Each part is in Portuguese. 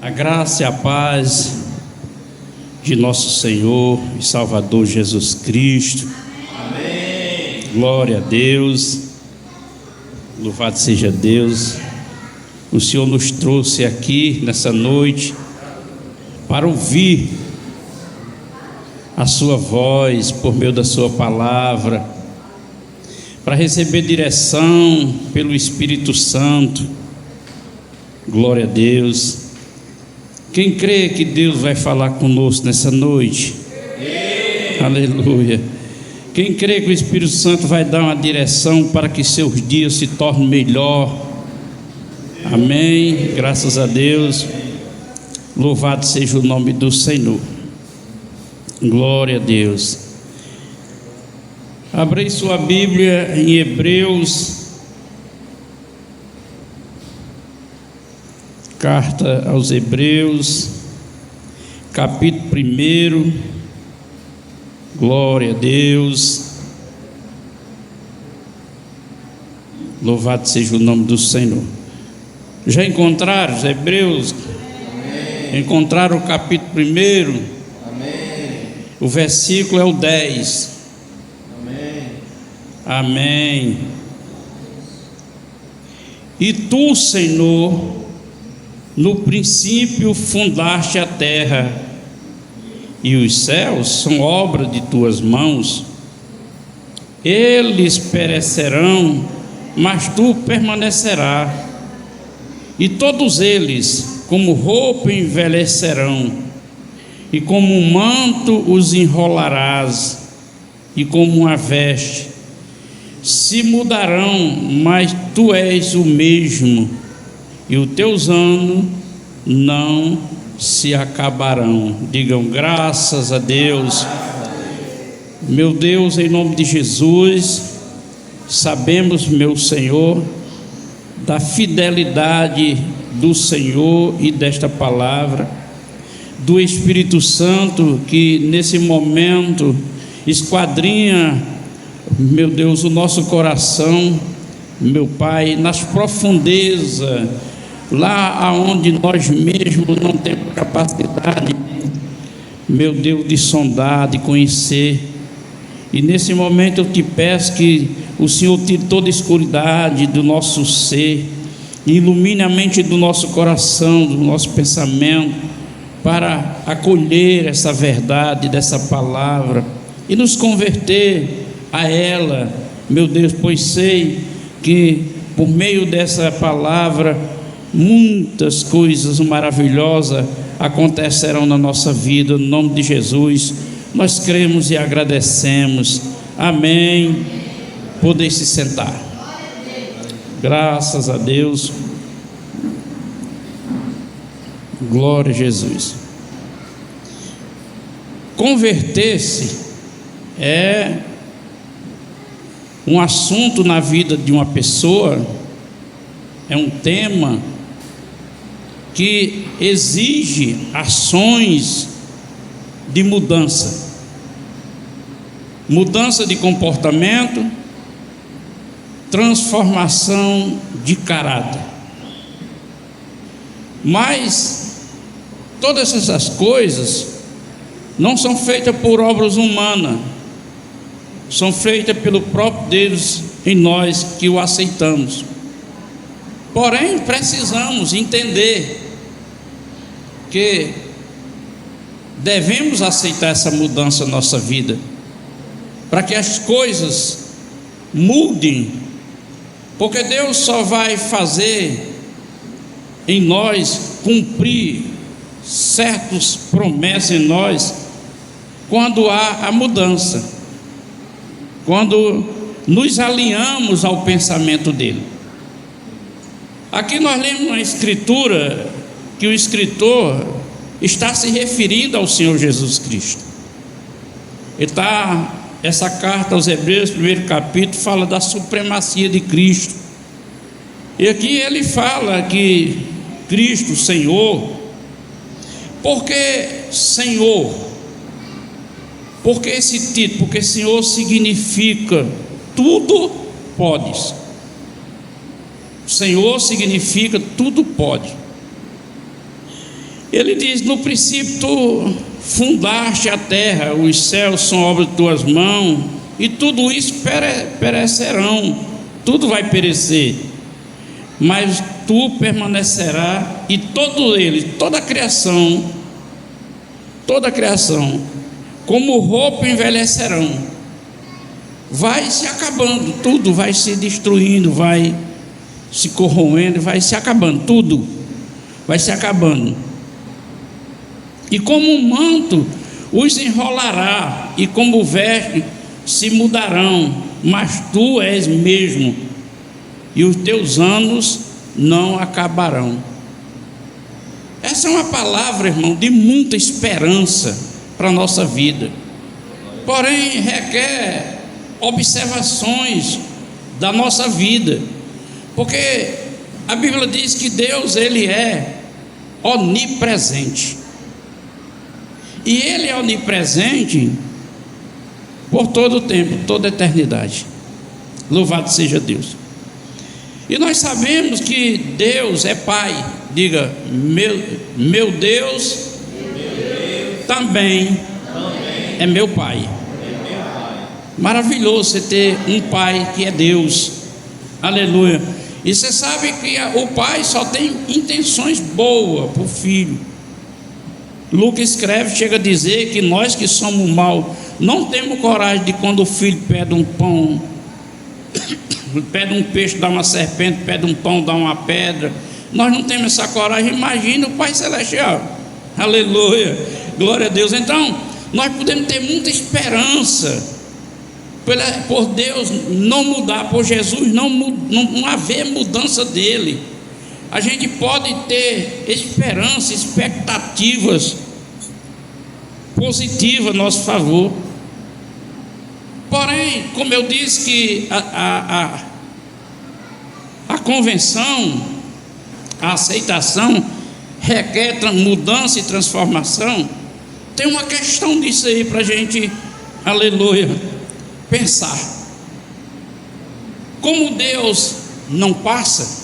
A graça e a paz de nosso Senhor e Salvador Jesus Cristo. Amém. Glória a Deus. Louvado seja Deus. O Senhor nos trouxe aqui nessa noite para ouvir a sua voz por meio da sua palavra, para receber direção pelo Espírito Santo. Glória a Deus. Quem crê que Deus vai falar conosco nessa noite? Aleluia. Quem crê que o Espírito Santo vai dar uma direção para que seus dias se tornem melhor? Amém. Graças a Deus. Louvado seja o nome do Senhor. Glória a Deus. Abri sua Bíblia em Hebreus, carta aos Hebreus, capítulo 1. Glória a Deus. Louvado seja o nome do Senhor. Já encontraram os Hebreus? Amém. Encontraram o capítulo 1? Amém. O versículo é o 10. Amém. Amém. E tu, Senhor, no princípio fundaste a terra, e os céus são obra de tuas mãos. Eles perecerão, mas tu permanecerás, e todos eles, como roupa, envelhecerão, e como um manto os enrolarás, e como uma veste se mudarão, mas tu és o mesmo, e os teus anos não se acabarão. Digam graças a Deus. Meu Deus, em nome de Jesus, sabemos, meu Senhor, da fidelidade do Senhor e desta palavra, do Espírito Santo que nesse momento esquadrinha, meu Deus, o nosso coração, meu Pai, nas profundezas, lá aonde nós mesmos não temos capacidade, meu Deus, de sondar, de conhecer. E nesse momento eu te peço que o Senhor tire toda a escuridade do nosso ser, ilumine a mente do nosso coração, do nosso pensamento, para acolher essa verdade dessa palavra e nos converter a ela, meu Deus, pois sei que por meio dessa palavra muitas coisas maravilhosas acontecerão na nossa vida. No nome de Jesus nós cremos e agradecemos. Amém. Podem se sentar. Graças a Deus. Glória a Jesus. Converter-se é um assunto na vida de uma pessoa, é um tema que exige ações de mudança de comportamento, transformação de caráter. Mas todas essas coisas não são feitas por obras humanas, são feitas pelo próprio Deus em nós que o aceitamos. Porém, precisamos entender que devemos aceitar essa mudança na nossa vida, para que as coisas mudem, porque Deus só vai fazer em nós cumprir certas promessas em nós quando há a mudança, quando nos alinhamos ao pensamento dele. Aqui nós lemos uma escritura que o escritor está se referindo ao Senhor Jesus Cristo. Essa carta aos Hebreus, 1º capítulo, fala da supremacia de Cristo. E aqui ele fala que Cristo, Senhor, porque Senhor, porque esse título? Porque Senhor significa tudo podes. Senhor significa tudo pode. Ele diz: no princípio tu fundaste a terra, os céus são obra de tuas mãos, e tudo isso perecerão, tudo vai perecer, mas tu permanecerás, e todo ele, toda a criação, como roupa envelhecerão. Vai se acabando, tudo vai se destruindo, vai se corroendo, vai se acabando, tudo vai se acabando. E como um manto os enrolará, e como veste se mudarão, mas tu és mesmo, e os teus anos não acabarão. Essa é uma palavra, irmão, de muita esperança para a nossa vida, porém requer observações da nossa vida, porque a Bíblia diz que Deus, Ele é onipresente, e Ele é onipresente por todo o tempo, toda a eternidade. Louvado seja Deus. E nós sabemos que Deus é Pai. Diga: meu Deus também é meu Pai. Maravilhoso você ter um Pai que é Deus. Aleluia. E você sabe que o Pai só tem intenções boas para o Filho. Lucas escreve, chega a dizer que nós que somos mal não temos coragem de, quando o filho pede um pão, pede um peixe, dá uma serpente, pede um pão, dá uma pedra. Nós não temos essa coragem. Imagina o Pai Celestial. Aleluia, glória a Deus. Então nós podemos ter muita esperança por Deus não mudar, por Jesus não haver mudança dele. A gente pode ter esperança, expectativas positivas a nosso favor. Porém, como eu disse, que a convenção, a aceitação requer mudança e transformação. Tem uma questão disso aí para a gente, aleluia, pensar. Como Deus não passa,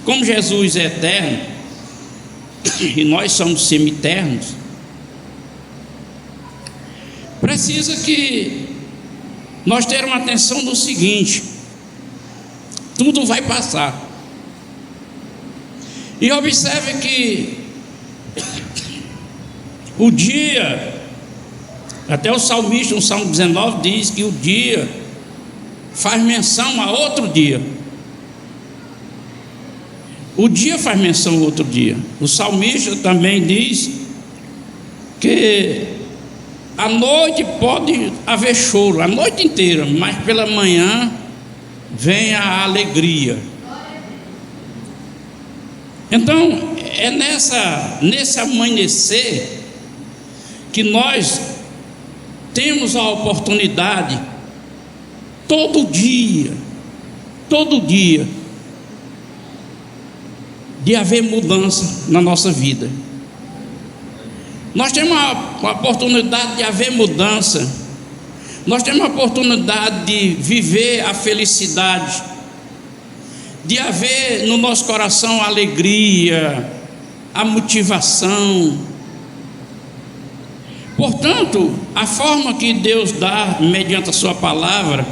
como Jesus é eterno e nós somos semi-eternos, precisa que nós termos atenção no seguinte: tudo vai passar. E observe que o dia, até o salmista no Salmo 19 diz que o dia faz menção a outro dia. O dia faz menção a outro dia. O salmista também diz que à noite pode haver choro, a noite inteira, mas pela manhã vem a alegria. Então é nesse amanhecer que nós temos a oportunidade todo dia de haver mudança na nossa vida. Nós temos uma oportunidade de haver mudança. Nós temos a oportunidade de viver a felicidade, de haver no nosso coração a alegria, a motivação. Portanto, a forma que Deus dá mediante a sua palavra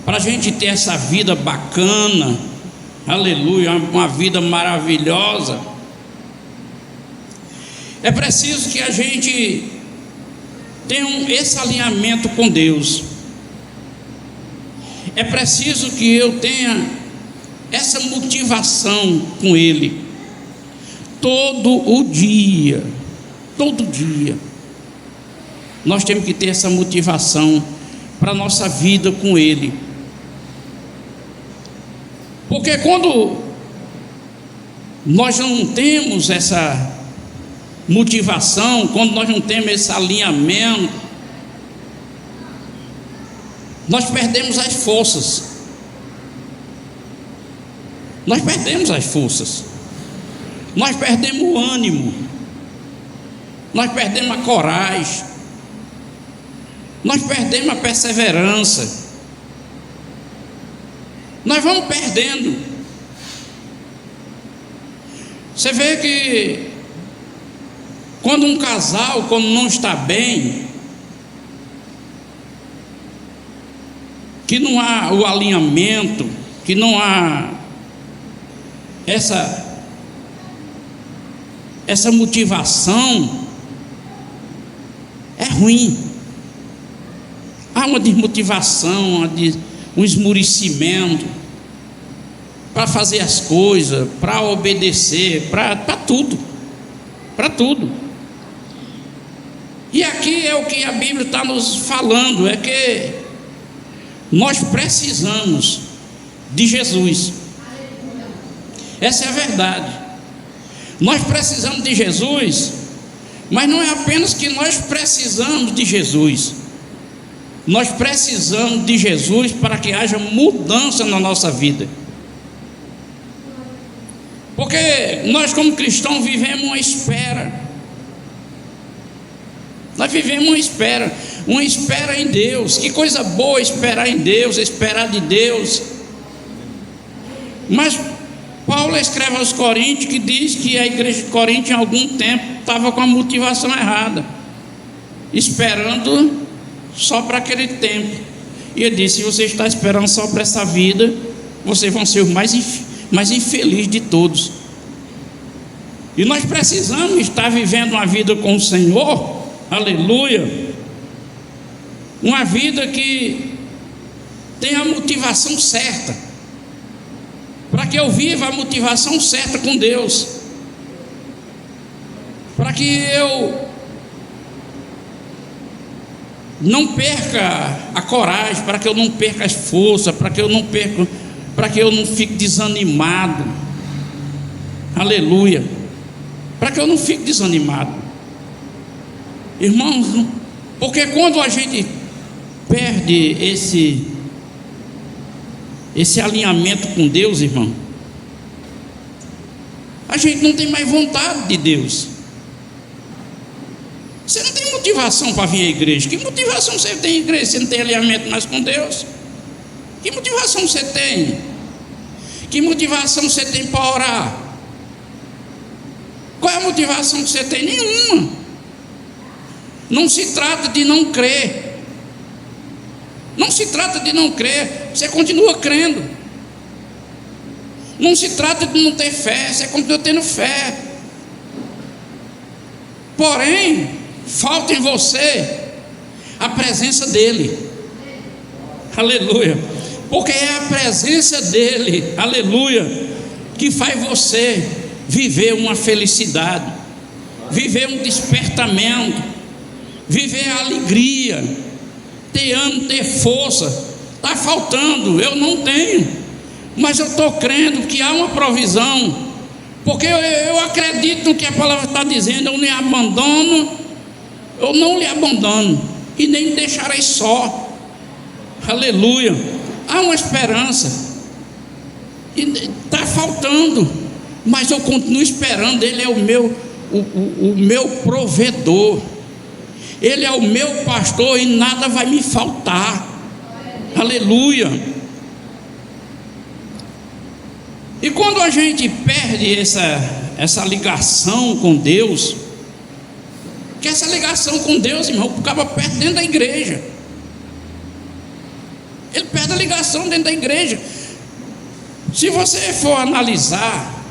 para a gente ter essa vida bacana, aleluia, uma vida maravilhosa, é preciso que a gente tenha esse alinhamento com Deus. É preciso que eu tenha essa motivação com Ele todo o dia. Nós temos que ter essa motivação para a nossa vida com Ele. Porque quando nós não temos essa motivação, quando nós não temos esse alinhamento, nós perdemos as forças. Nós perdemos o ânimo, nós perdemos a coragem, nós perdemos a perseverança, nós vamos perdendo. Você vê que Quando um casal, quando não está bem, que não há o alinhamento, que não há essa motivação, é ruim. Há uma desmotivação, um esmurecimento para fazer as coisas, para obedecer, para tudo, para tudo. E aqui é o que a Bíblia está nos falando, é que nós precisamos de Jesus. Essa é a verdade. Nós precisamos de Jesus, mas não é apenas que nós precisamos de Jesus. Nós precisamos de Jesus para que haja mudança na nossa vida. Porque nós, como cristãos, vivemos uma espera. Nós vivemos uma espera em Deus. Que coisa boa esperar em Deus, esperar de Deus. Mas Paulo escreve aos Coríntios que diz que a igreja de Corinto, em algum tempo, estava com a motivação errada, esperando só para aquele tempo. E ele disse: se você está esperando só para essa vida, vocês vão ser os mais infelizes de todos. E nós precisamos estar vivendo uma vida com o Senhor, aleluia, uma vida que tenha a motivação certa, para que eu viva a motivação certa com Deus, para que eu não perca a coragem, para que eu não perca as forças, para que eu não fique desanimado, aleluia, para que eu não fique desanimado, irmãos, porque quando a gente perde esse alinhamento com Deus, irmão, a gente não tem mais vontade de Deus. Você não tem motivação para vir à igreja. Que motivação você tem em igreja? Você não tem alinhamento mais com Deus? Que motivação você tem? Que motivação você tem para orar? Qual é a motivação que você tem? Nenhuma. Não se trata de não crer. Não se trata de não crer. Você continua crendo. Não se trata de não ter fé. Você continua tendo fé. Porém, falta em você a presença dele, aleluia, porque é a presença dele, aleluia, que faz você viver uma felicidade, viver um despertamento, viver a alegria, ter ânimo, ter força. Está faltando, eu não tenho, mas eu estou crendo que há uma provisão, porque eu acredito no que a palavra está dizendo. Eu não lhe abandono e nem me deixarei só, aleluia. Há uma esperança, está faltando, mas eu continuo esperando. Ele é o meu provedor, ele é o meu pastor e nada vai me faltar, aleluia. E quando a gente perde essa ligação com Deus, que essa ligação com Deus, irmão, acaba perto dentro da igreja. Ele perde a ligação dentro da igreja. Se você for analisar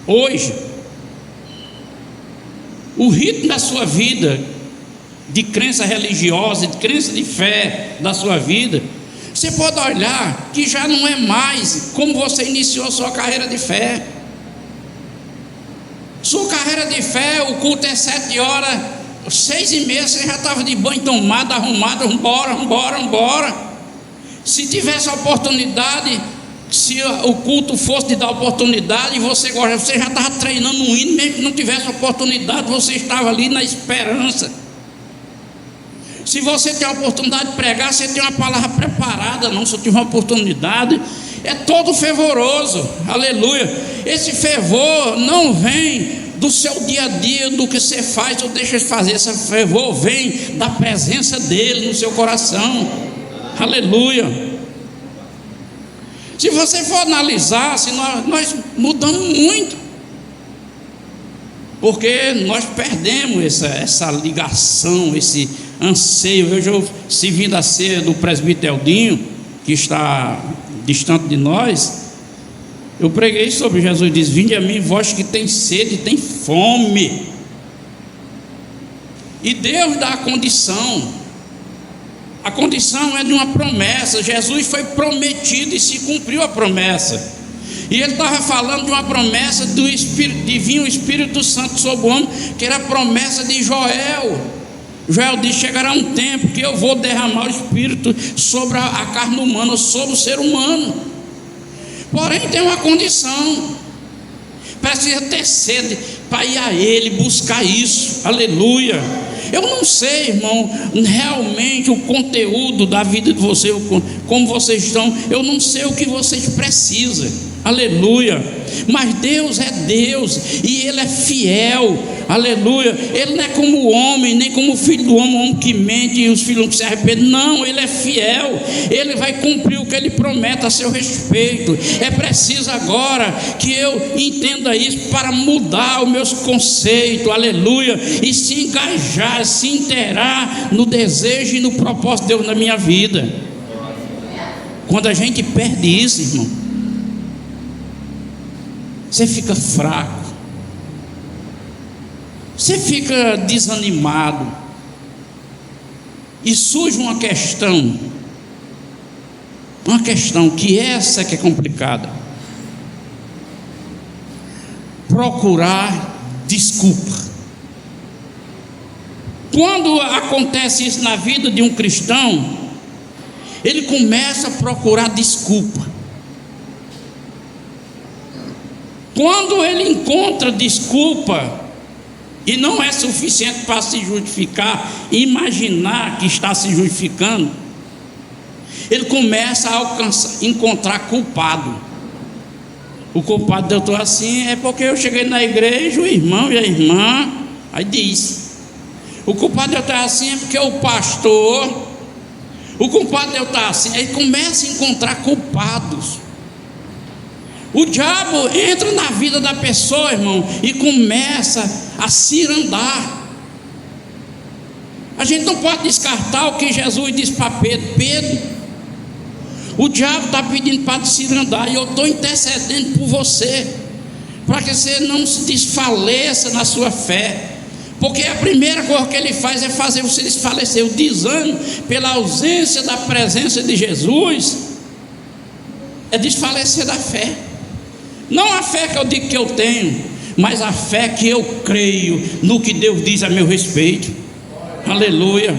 hoje o ritmo da sua vida, de crença religiosa, de crença de fé da sua vida, você pode olhar que já não é mais como você iniciou a sua carreira de fé. Sua carreira de fé, o culto é 7 horas, 6h30 você já estava de banho tomado, arrumado, vambora. Se tivesse a oportunidade, se o culto fosse de dar oportunidade, você já estava treinando um hino, mesmo que não tivesse oportunidade, você estava ali na esperança. Se você tem a oportunidade de pregar, você tem uma palavra preparada. Não, se eu tiver uma oportunidade, é todo fervoroso, aleluia. Esse fervor não vem do seu dia a dia, do que você faz ou deixa de fazer. Esse fervor vem da presença dele no seu coração, aleluia. Se você for analisar, se nós mudamos muito. porque nós perdemos essa ligação, esse anseio. Eu já servi da ceia do presbítero Eldinho, que está distante de nós. Eu preguei sobre Jesus, diz: vinde a mim, vós que tem sede e tem fome. E Deus dá a condição. A condição é de uma promessa. Jesus foi prometido e se cumpriu a promessa. E ele estava falando de uma promessa do Espírito Divino, o Espírito Santo sobre o homem, que era a promessa de Joel. Joel disse: chegará um tempo que eu vou derramar o Espírito sobre a carne humana, sobre o ser humano. Porém tem uma condição: precisa ter sede para ir a Ele, buscar isso. Aleluia. Eu não sei, irmão, realmente o conteúdo da vida de vocês, como vocês estão. Eu não sei o que vocês precisam. Aleluia. Mas Deus é Deus e Ele é fiel. Aleluia. Ele não é como o homem, nem como o filho do homem, o homem que mente e os filhos que se arrependem. Não, Ele é fiel. Ele vai cumprir o que Ele promete a seu respeito. É preciso agora que eu entenda isso para mudar os meus conceitos. Aleluia. E se engajar, se inteirar no desejo e no propósito de Deus na minha vida. Quando a gente perde isso, irmão, você fica fraco, você fica desanimado, e surge uma questão que essa que é complicada: procurar desculpa. Quando acontece isso na vida de um cristão, ele começa a procurar desculpa. Quando ele encontra desculpa e não é suficiente para se justificar, imaginar que está se justificando, ele começa a encontrar culpado. O culpado de eu estou assim é porque eu cheguei na igreja, o irmão e a irmã, aí diz. O culpado de eu estar assim é porque o pastor. O culpado de eu estar assim, aí começa a encontrar culpados. O diabo entra na vida da pessoa, irmão, e começa a cirandar. A gente não pode descartar o que Jesus disse para Pedro: Pedro, o diabo está pedindo para te cirandar, e eu estou intercedendo por você, para que você não se desfaleça na sua fé. Porque a primeira coisa que ele faz é fazer você desfalecer. O desânimo pela ausência da presença de Jesus é desfalecer da fé. Não a fé que eu digo que eu tenho, mas a fé que eu creio no que Deus diz a meu respeito. Aleluia.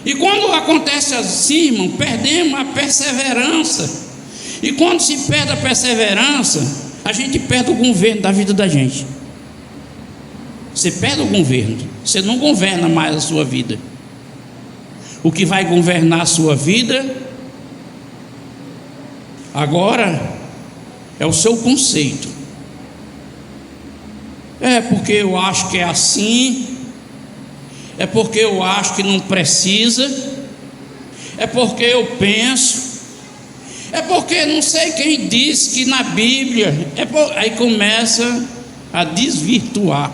E quando acontece assim, irmão, perdemos a perseverança. E quando se perde a perseverança, a gente perde o governo da vida da gente. Você perde o governo, você não governa mais a sua vida. O que vai governar a sua vida agora é o seu conceito. É porque eu acho que é assim, é porque eu acho que não precisa, é porque eu penso, é porque não sei quem disse que na Bíblia, aí começa a desvirtuar,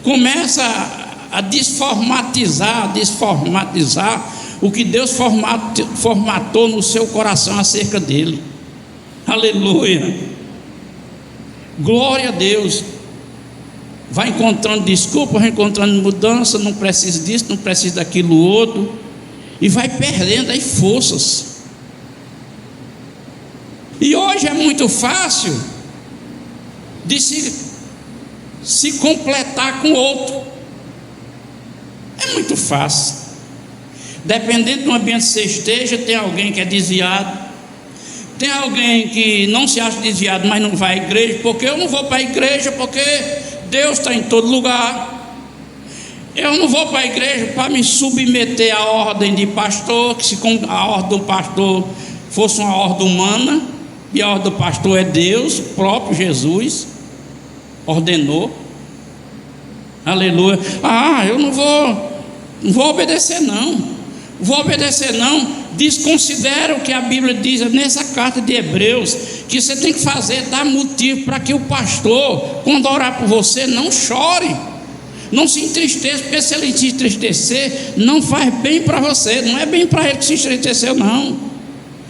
começa a desformatizar o que Deus formatou no seu coração acerca dele. Aleluia. Glória a Deus. Vai encontrando desculpa, vai encontrando mudança, não precisa disso, não precisa daquilo outro, e vai perdendo aí forças. E hoje é muito fácil de se completar com outro. É muito fácil. Dependendo do ambiente que você esteja, tem alguém que é desviado, tem alguém que não se acha desviado, mas não vai à igreja. Porque eu não vou para a igreja, porque Deus está em todo lugar. Eu não vou para a igreja para me submeter à ordem de pastor, que se a ordem do pastor fosse uma ordem humana, e a ordem do pastor é Deus, o próprio Jesus ordenou. Aleluia. Eu não vou obedecer não. vou obedecer não. Desconsidera o que a Bíblia diz nessa carta de Hebreus, que você tem que fazer, dar motivo para que o pastor, quando orar por você, não chore, não se entristeça, porque se ele se entristecer, não faz bem para você, não é bem para ele que se entristeceu não.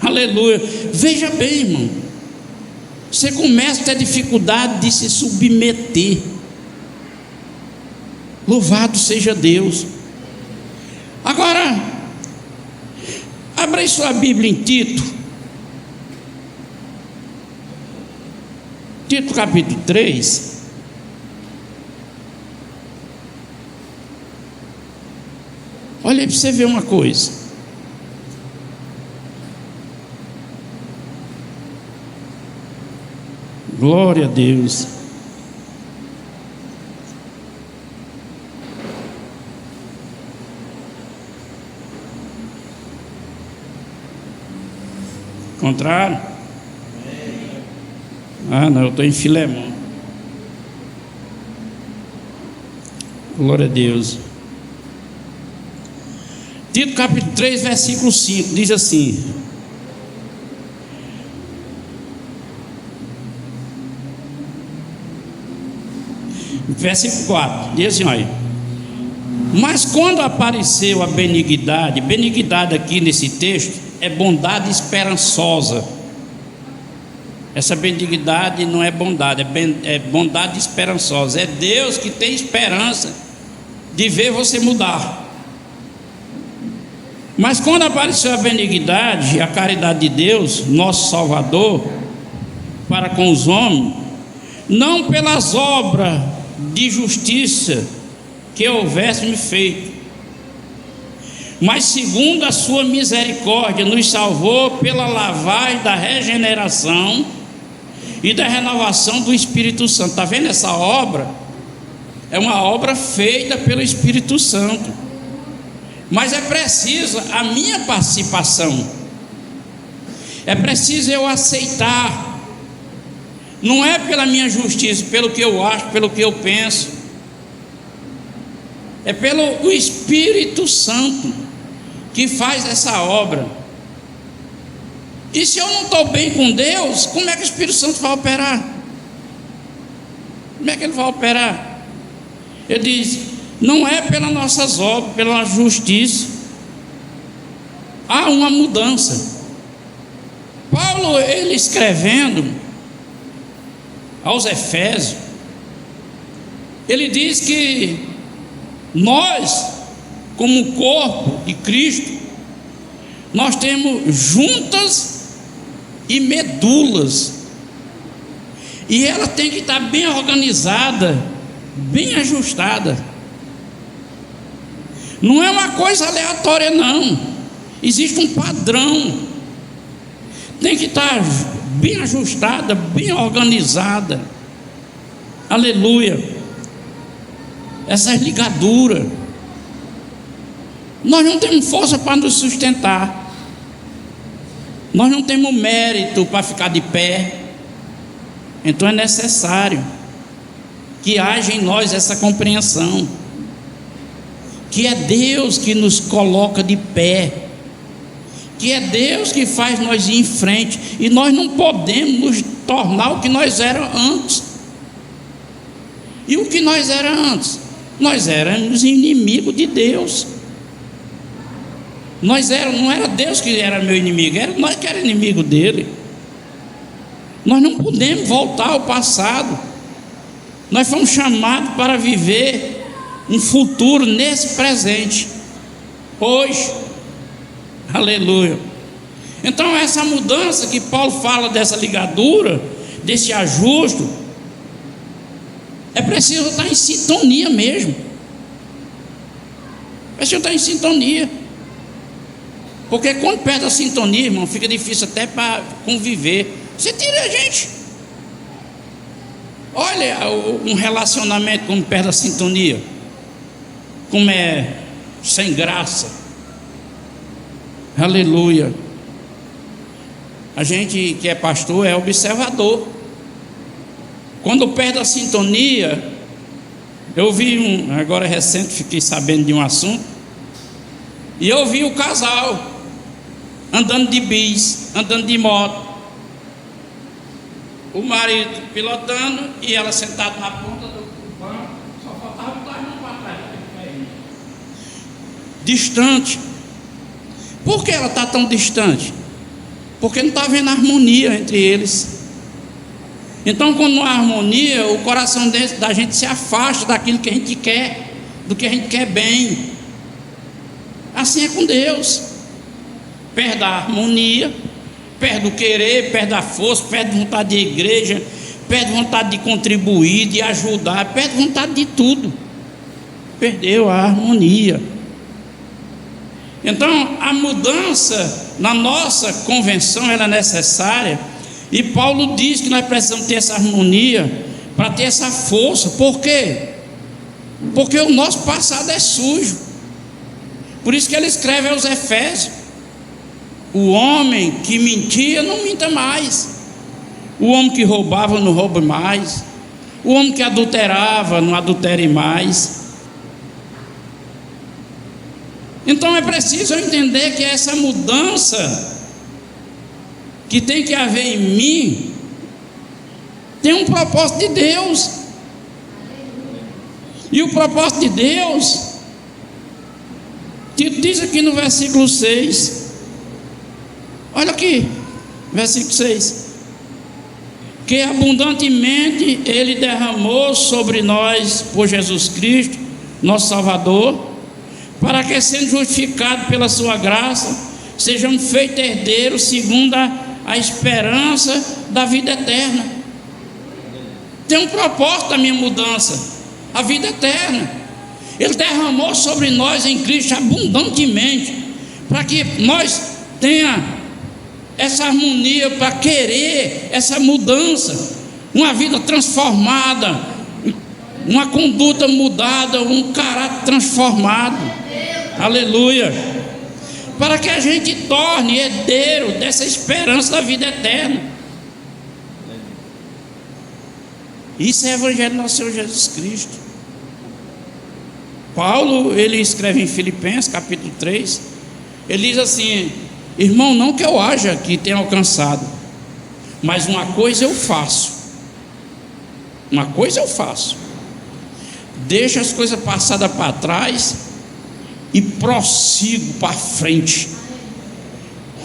Aleluia. Veja bem, irmão, você começa a ter dificuldade de se submeter. Louvado seja Deus. Agora, abra aí sua Bíblia em Tito. Tito capítulo 3. Olha aí para você ver uma coisa. Glória a Deus. Contrário? Ah, não, eu estou em Filemão. Glória a Deus. Tito capítulo 3, versículo 5, diz assim: versículo 4, diz assim, olha: mas quando apareceu a benignidade, benignidade aqui nesse texto é bondade esperançosa. Essa benignidade não é bondade, é bondade esperançosa. É Deus que tem esperança de ver você mudar. Mas quando apareceu a benignidade e a caridade de Deus, nosso Salvador, para com os homens, não pelas obras de justiça que houvesse-me feito, mas segundo a sua misericórdia, nos salvou pela lavagem da regeneração e da renovação do Espírito Santo. Está vendo essa obra? É uma obra feita pelo Espírito Santo. Mas é preciso a minha participação. É preciso eu aceitar. Não é pela minha justiça, pelo que eu acho, pelo que eu penso. É pelo Espírito Santo que faz essa obra. E se eu não estou bem com Deus, como é que o Espírito Santo vai operar? Como é que ele vai operar? Ele diz: não é pelas nossas obras, pela justiça. Há uma mudança. Paulo, ele escrevendo aos Efésios, ele diz que nós, como corpo de Cristo, nós temos juntas e medulas, e ela tem que estar bem organizada, bem ajustada. Não é uma coisa aleatória não, existe um padrão, tem que estar bem ajustada, bem organizada. Aleluia. Essas ligaduras, nós não temos força para nos sustentar, nós não temos mérito para ficar de pé. Então é necessário que haja em nós essa compreensão, que é Deus que nos coloca de pé, que é Deus que faz nós ir em frente, e nós não podemos nos tornar o que nós éramos antes. E o que nós éramos antes? Nós éramos inimigos de Deus. Não era Deus que era meu inimigo, era nós que era inimigo dele. Nós não podemos voltar ao passado. Nós fomos chamados para viver um futuro nesse presente, hoje. Aleluia. Então essa mudança que Paulo fala, dessa ligadura, desse ajuste, é preciso estar em sintonia mesmo. É preciso estar em sintonia. Porque quando perde a sintonia, irmão, fica difícil até para conviver. Você tira a gente. Olha um relacionamento como perde a sintonia, como é sem graça. Aleluia. A gente que é pastor é observador. Quando perde a sintonia, eu vi agora recente, fiquei sabendo de um assunto, E eu vi o casal andando de bis, andando de moto, o marido pilotando e ela sentada na ponta do banco, só faltava botar as mãos para trás, distante. Por que ela está tão distante? Porque não está havendo harmonia entre eles. Então, quando não há harmonia, o coração da gente se afasta daquilo que a gente quer, do que a gente quer bem. Assim é com Deus. Perde a harmonia, perde o querer, perde a força, perde vontade de igreja, perde vontade de contribuir, de ajudar, perde vontade de tudo. Perdeu a harmonia. Então, a mudança na nossa convenção ela é necessária, e Paulo diz que nós precisamos ter essa harmonia para ter essa força. Por quê? Porque o nosso passado é sujo. Por isso que ele escreve aos Efésios: o homem que mentia não minta mais, o homem que roubava não roube mais, o homem que adulterava não adultere mais. Então é preciso eu entender que essa mudança que tem que haver em mim tem um propósito de Deus. E o propósito de Deus diz aqui no versículo 6. Olha aqui, versículo 6: que abundantemente Ele derramou sobre nós por Jesus Cristo, nosso Salvador, para que, sendo justificados pela sua graça, sejamos feitos herdeiros segundo a esperança da vida eterna. Tem um propósito da minha mudança, a vida eterna. Ele derramou sobre nós em Cristo abundantemente, para que nós tenhamos essa harmonia, para querer essa mudança, uma vida transformada, uma conduta mudada, um caráter transformado. Aleluia. Para que a gente torne herdeiro dessa esperança da vida eterna. Isso é o evangelho do nosso Senhor Jesus Cristo. Paulo, ele escreve em Filipenses capítulo 3, ele diz assim: irmão, não que eu haja que tenha alcançado, mas uma coisa eu faço, deixo as coisas passadas para trás e prossigo para frente,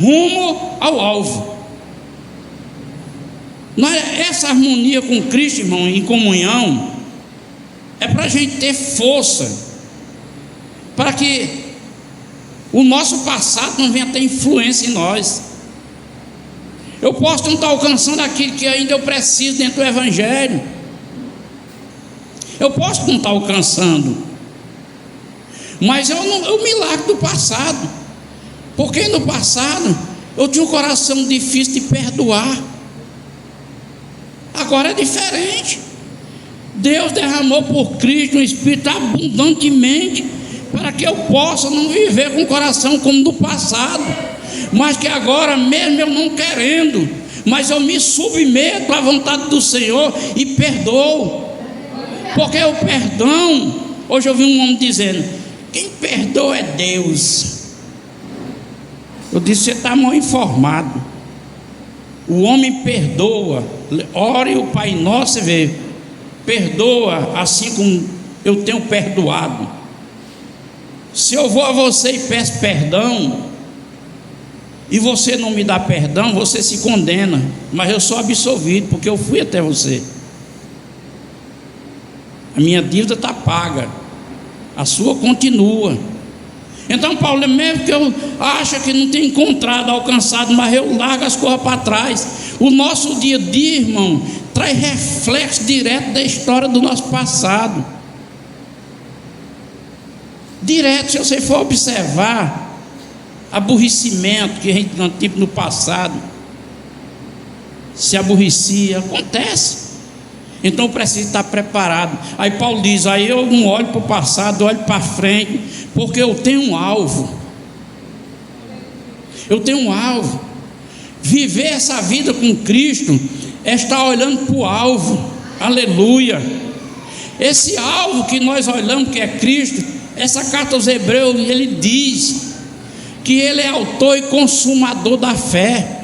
rumo ao alvo. Essa harmonia com Cristo, irmão, em comunhão, é para a gente ter força, para que o nosso passado não venha ter influência em nós. Eu posso não estar alcançando aquilo que ainda eu preciso dentro do Evangelho, eu posso não estar alcançando, mas eu me largo do passado, porque no passado eu tinha um coração difícil de perdoar. Agora é diferente. Deus derramou por Cristo um Espírito abundantemente, para que eu possa não viver com o coração como no passado, mas que agora, mesmo eu não querendo, mas eu me submeto à vontade do Senhor e perdoo. Porque o perdão, hoje eu vi um homem dizendo: quem perdoa é Deus. Eu disse: você está mal informado. O homem perdoa. Ore o Pai Nosso e vê: perdoa assim como eu tenho perdoado. Se eu vou a você e peço perdão, e você não me dá perdão, você se condena, mas eu sou absolvido, porque eu fui até você. A minha dívida está paga, a sua continua. Então Paulo, mesmo que eu ache que não tenha encontrado, alcançado, mas eu largo as coisas para trás. O nosso dia a dia, irmão, traz reflexo direto da história do nosso passado. Direto, se você for observar aborrecimento que a gente não teve no passado, se aborrecia, acontece. Então precisa estar preparado. Aí Paulo diz: aí eu não olho para o passado, olho para frente, porque eu tenho um alvo. Eu tenho um alvo. Viver essa vida com Cristo é estar olhando para o alvo. Aleluia. Esse alvo que nós olhamos, que é Cristo. Essa carta aos Hebreus, ele diz que Ele é autor e consumador da fé.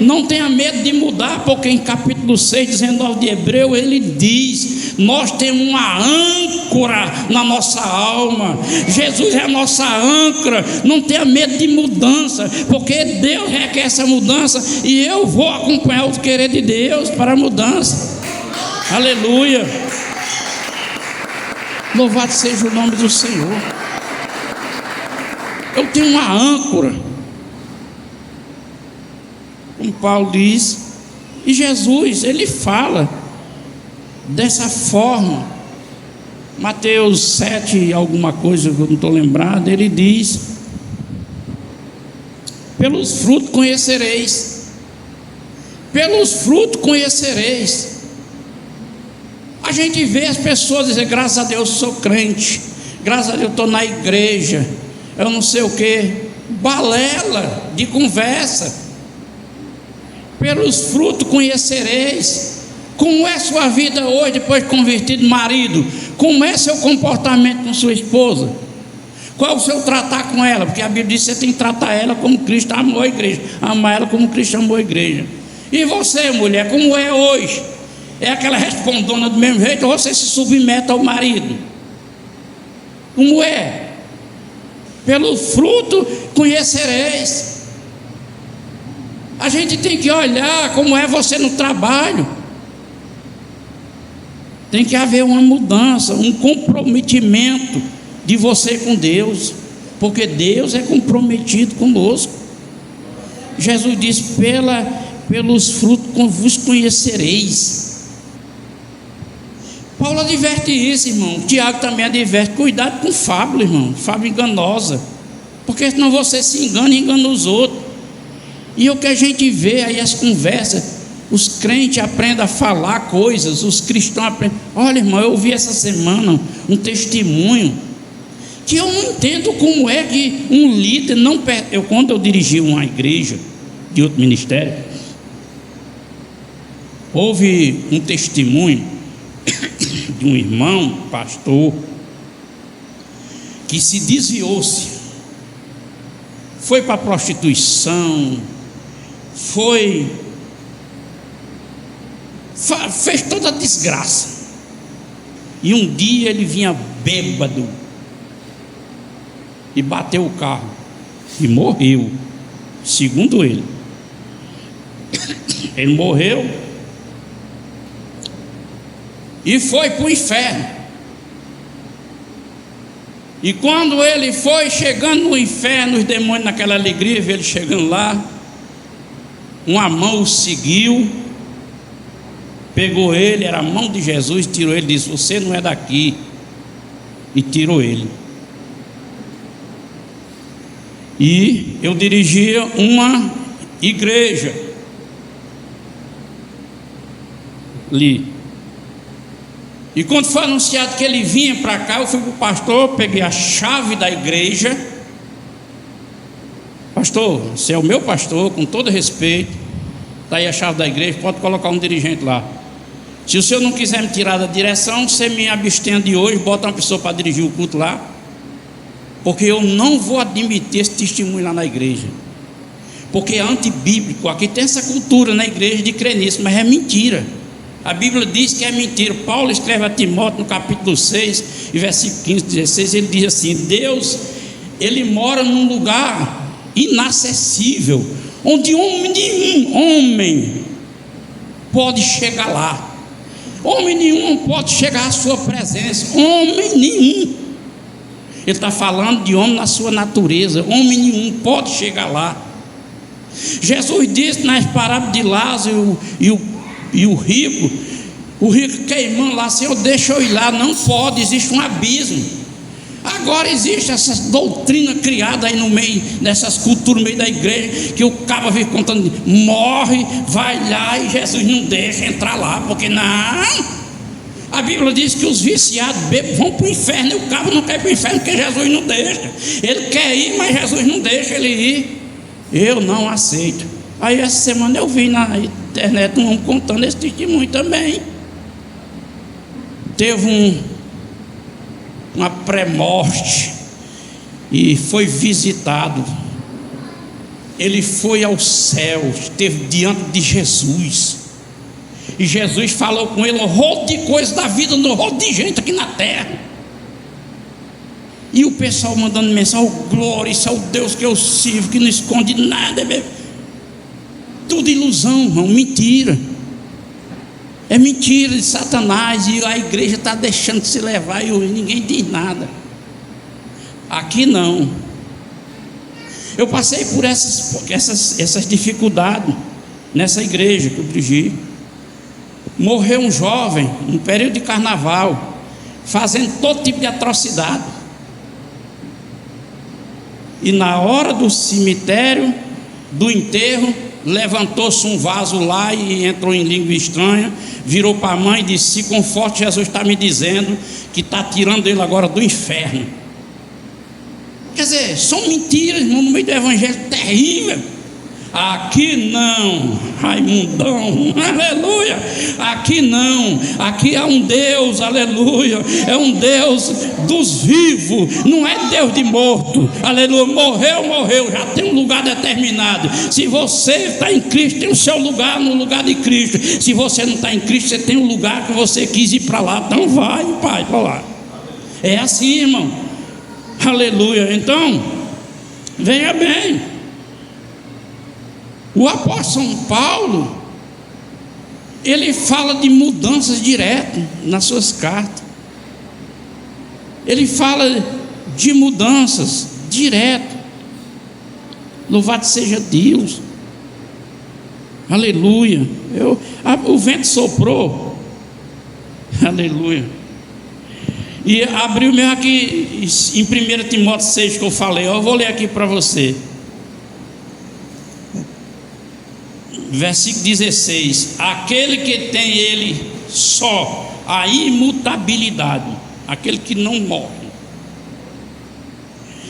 Não tenha medo de mudar, porque em capítulo 6, 19 de Hebreu, ele diz: nós temos uma âncora na nossa alma. Jesus é a nossa âncora. Não tenha medo de mudança, porque Deus requer essa mudança, e eu vou acompanhar o querer de Deus para a mudança. Aleluia. Louvado seja o nome do Senhor. Eu tenho uma âncora, como Paulo diz, e Jesus, ele fala dessa forma. Mateus 7, alguma coisa que eu não estou lembrado, ele diz: pelos frutos conhecereis, pelos frutos conhecereis. A gente vê as pessoas dizer: graças a Deus sou crente, graças a Deus estou na igreja, eu não sei o que, balela de conversa. Pelos frutos conhecereis. Como é sua vida hoje, depois de convertido, marido? Como é seu comportamento com sua esposa? Qual é o seu tratar com ela? Porque a Bíblia diz que você tem que tratar ela como Cristo amou a igreja, amar ela como Cristo amou a igreja. E você, mulher, como é hoje? É aquela respondona do mesmo jeito, ou você se submete ao marido? Como é? Pelo fruto conhecereis. A gente tem que olhar como é você no trabalho. Tem que haver uma mudança, um comprometimento de você com Deus, porque Deus é comprometido conosco. Jesus diz: pelos frutos vos conhecereis. Paulo adverte isso, irmão. Tiago também adverte: cuidado com fábula, irmão, fábula enganosa, porque senão você se engana e engana os outros. E o que a gente vê aí, as conversas, os crentes aprendem a falar coisas, os cristãos aprendem. Olha, irmão, eu ouvi essa semana um testemunho que eu não entendo como é que um líder não... quando eu dirigi uma igreja de outro ministério, houve um testemunho de um irmão, pastor, que se desviou-se, foi para a prostituição, fez toda a desgraça. E um dia ele vinha bêbado e bateu o carro e morreu, segundo ele. Ele morreu e foi para o inferno. E quando ele foi chegando no inferno, os demônios naquela alegria, viu ele chegando lá, uma mão o seguiu, pegou ele, era a mão de Jesus, tirou ele, disse: você não é daqui, e tirou ele. E eu dirigia uma igreja ali, e quando foi anunciado que ele vinha para cá, eu fui para o pastor, peguei a chave da igreja. Pastor, você é o meu pastor, com todo respeito, está aí a chave da igreja, pode colocar um dirigente lá. Se o senhor não quiser me tirar da direção, você me abstenha de hoje, bota uma pessoa para dirigir o culto lá, porque eu não vou admitir esse testemunho lá na igreja, porque é antibíblico. Aqui tem essa cultura na igreja de crer nisso, mas é mentira. A Bíblia diz que é mentira. Paulo escreve a Timóteo no capítulo 6 e versículo 15, 16, ele diz assim: Deus, ele mora num lugar inacessível, onde homem pode chegar lá. Homem nenhum pode chegar à sua presença. Homem nenhum. Ele está falando de homem na sua natureza. Homem nenhum pode chegar lá. Jesus disse nas parábolas de Lázaro e o rico queimando lá: Senhor, deixa eu ir lá. Não pode, existe um abismo. Agora existe essa doutrina criada aí no meio dessas culturas, no meio da igreja, que o cabo vive contando: morre, vai lá, e Jesus não deixa entrar lá, porque não. A Bíblia diz que os viciados bebem vão para o inferno, e o cabo não quer ir para o inferno porque Jesus não deixa. Ele quer ir, mas Jesus não deixa ele ir. Eu não aceito. Aí essa semana eu vi na internet um homem contando esse testemunho também. Teve uma pré-morte e foi visitado ele foi aos céus, esteve diante de Jesus, e Jesus falou com ele um rolo de coisas da vida, um rolo de gente aqui na terra. E o pessoal mandando mensagem: oh, glória, isso é o Deus que eu sirvo, que não esconde nada. Tudo ilusão, irmão, mentira. É mentira de Satanás. E a igreja está deixando de se levar e ninguém diz nada. Aqui não. Eu passei por essas dificuldades nessa igreja que eu dirigi. Morreu um jovem no período de carnaval, fazendo todo tipo de atrocidade. E na hora do cemitério, do enterro, levantou-se um vaso lá e entrou em língua estranha, virou para a mãe e disse: se conforte, Jesus está me dizendo que está tirando ele agora do inferno. Quer dizer, são mentiras, irmão, no meio do evangelho terrível. Aqui não, Raimundão, aleluia. Aqui não, aqui há um Deus, aleluia. É um Deus dos vivos, não é Deus de morto, aleluia. Morreu, já tem um lugar determinado. Se você está em Cristo, tem o seu lugar no lugar de Cristo. Se você não está em Cristo, você tem um lugar que você quis ir para lá. Então vai, pai, para lá. É assim, irmão, aleluia. Então, veja bem, o apóstolo São Paulo, ele fala de mudanças direto nas suas cartas. Ele fala de mudanças direto. Louvado seja Deus, aleluia. O vento soprou, aleluia, e abriu mesmo aqui em 1 Timóteo 6 que eu falei. Eu vou ler aqui para você. Versículo 16: aquele que tem ele só a imutabilidade, aquele que não morre,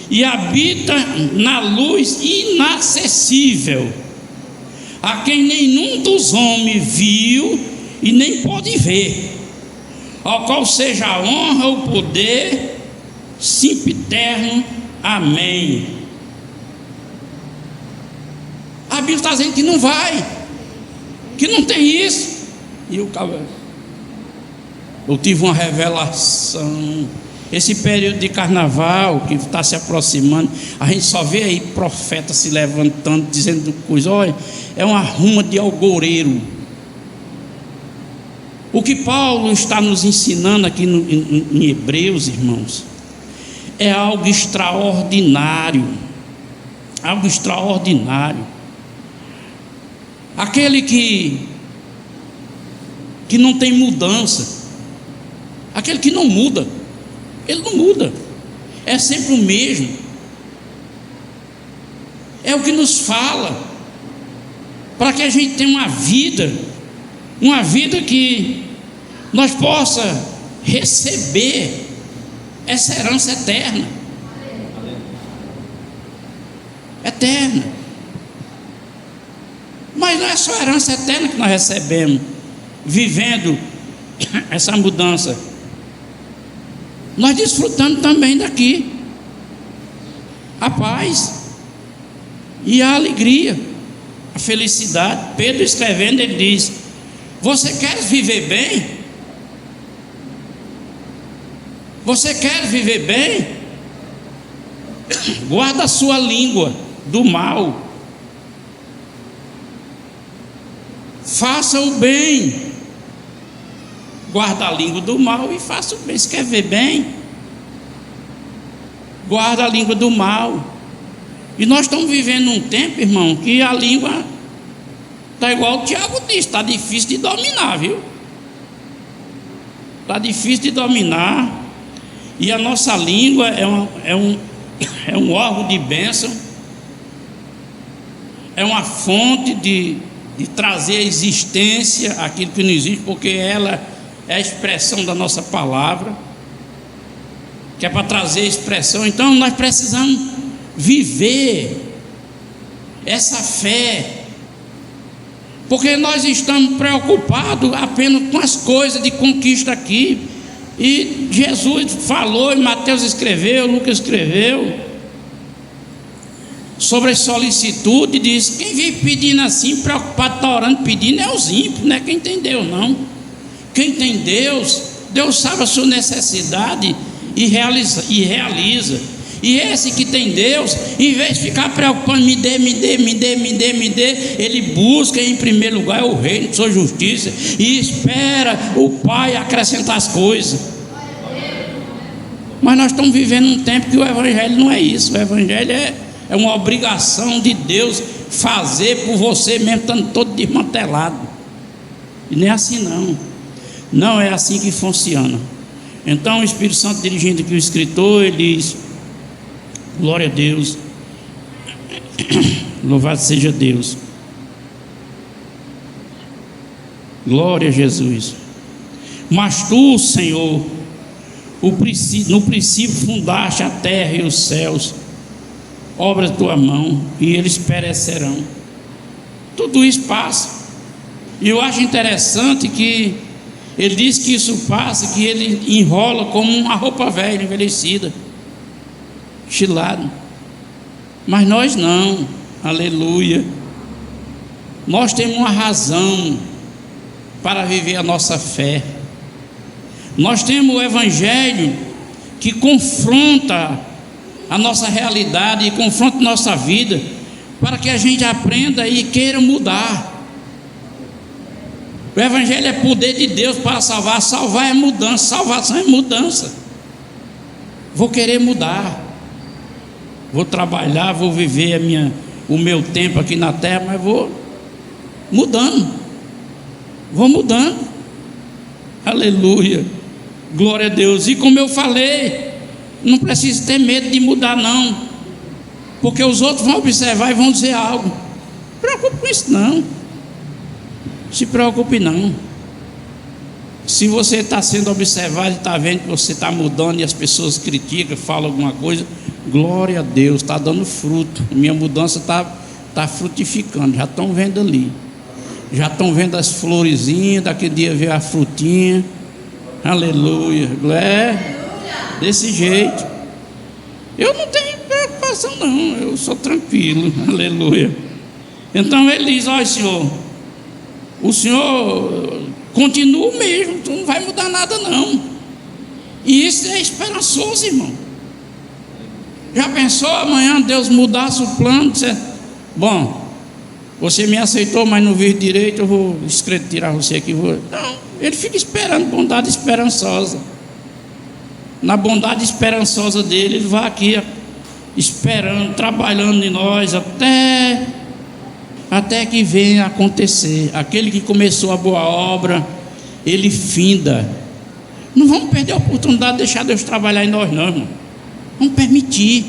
e habita na luz inacessível, a quem nenhum dos homens viu e nem pode ver, ao qual seja a honra, o poder, sempiterno. Amém. A Bíblia está dizendo que não vai, que não tem isso. E eu tive uma revelação. Esse período de carnaval que está se aproximando, a gente só vê aí profeta se levantando, dizendo coisa. Olha, é uma ruma de algoreiro. O que Paulo está nos ensinando aqui em Hebreus, irmãos, é algo extraordinário. Algo extraordinário. Aquele que não tem mudança, aquele que não muda, ele não muda, é sempre o mesmo. É o que nos fala, para que a gente tenha uma vida que nós possa receber essa herança eterna. Eterna. Mas não é só a herança eterna que nós recebemos, vivendo essa mudança. Nós desfrutamos também daqui a paz e a alegria, a felicidade. Pedro escrevendo, ele diz: você quer viver bem? Você quer viver bem? Guarda a sua língua do mal. Faça o bem. Guarda a língua do mal e faça o bem. Se quer ver bem, guarda a língua do mal. E nós estamos vivendo um tempo, irmão, que a língua está igual o Tiago disse, está difícil de dominar, viu? Está difícil de dominar. E a nossa língua é um órgão de bênção, é uma fonte de trazer à existência aquilo que não existe, porque ela é a expressão da nossa palavra, que é para trazer expressão. Então nós precisamos viver essa fé, porque nós estamos preocupados apenas com as coisas de conquista aqui. E Jesus falou, e Mateus escreveu, Lucas escreveu, sobre a solicitude, diz: quem vive pedindo assim, preocupado, está orando, pedindo, é os ímpios, não é quem tem Deus, não. Quem tem Deus, Deus sabe a sua necessidade e realiza. E esse que tem Deus, em vez de ficar preocupando, me dê, ele busca em primeiro lugar o reino de sua justiça e espera o Pai acrescentar as coisas. Mas nós estamos vivendo um tempo que o Evangelho não é isso. O Evangelho é uma obrigação de Deus fazer por você mesmo, estando todo desmantelado. E nem é assim não. Não é assim que funciona. Então o Espírito Santo, dirigindo aqui o escritor, ele diz: glória a Deus, louvado seja Deus, glória a Jesus. Mas tu, Senhor, no princípio fundaste a terra e os céus, obra da tua mão, e eles perecerão. Tudo isso passa. E eu acho interessante que ele diz que isso passa, que ele enrola como uma roupa velha, envelhecida, estilado. Mas nós não, aleluia. Nós temos uma razão para viver a nossa fé. Nós temos o Evangelho que confronta a nossa realidade e confronta a nossa vida, para que a gente aprenda e queira mudar. O Evangelho é poder de Deus para salvar. Salvar é mudança, salvação é mudança. Vou querer mudar, vou trabalhar, vou viver o meu tempo aqui na terra, mas vou mudando, aleluia, glória a Deus. E como eu falei, não precisa ter medo de mudar não, porque os outros vão observar e vão dizer algo. Não se preocupe com isso não, se preocupe não. Se você está sendo observado e está vendo que você está mudando e as pessoas criticam, falam alguma coisa, glória a Deus, está dando fruto. Minha mudança está frutificando, já estão vendo ali, já estão vendo as florezinhas, daqui dia ver a frutinha, aleluia, desse jeito. Eu não tenho preocupação não, eu sou tranquilo, aleluia. Então ele diz: olha, Senhor, o Senhor continua o mesmo, tu não vai mudar nada não. E isso é esperançoso, irmão. Já pensou amanhã Deus mudasse o plano? Bom, você me aceitou, mas não viu direito, eu vou tirar você aqui. Não, ele fica esperando, bondade esperançosa. Na bondade esperançosa dele, ele vai aqui esperando, trabalhando em nós até que venha acontecer. Aquele que começou a boa obra, ele finda. Não vamos perder a oportunidade de deixar Deus trabalhar em nós não, irmão. Vamos permitir,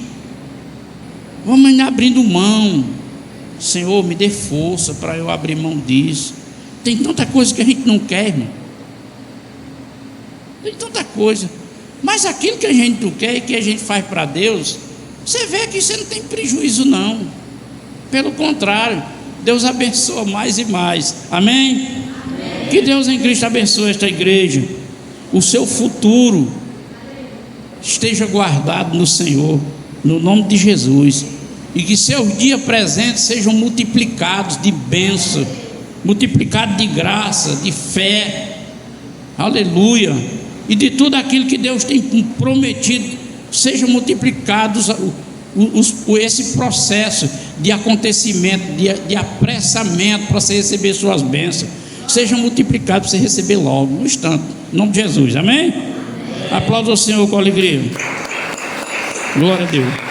vamos abrindo mão. Senhor, me dê força para eu abrir mão disso. Tem tanta coisa que a gente não quer, irmão. Tem tanta coisa. Mas aquilo que a gente não quer e que a gente faz para Deus, você vê que você não tem prejuízo não. Pelo contrário, Deus abençoa mais e mais. Amém? Amém. Que Deus em Cristo abençoe esta igreja. O seu futuro esteja guardado no Senhor, no nome de Jesus. E que seus dias presentes sejam multiplicados de bênção, multiplicados de graça, de fé, aleluia. E de tudo aquilo que Deus tem prometido, sejam multiplicados esse processo de acontecimento, de apressamento para você receber suas bênçãos, sejam multiplicados para você receber logo, no instante, em nome de Jesus, amém? Aplauda o Senhor com alegria. Glória a Deus.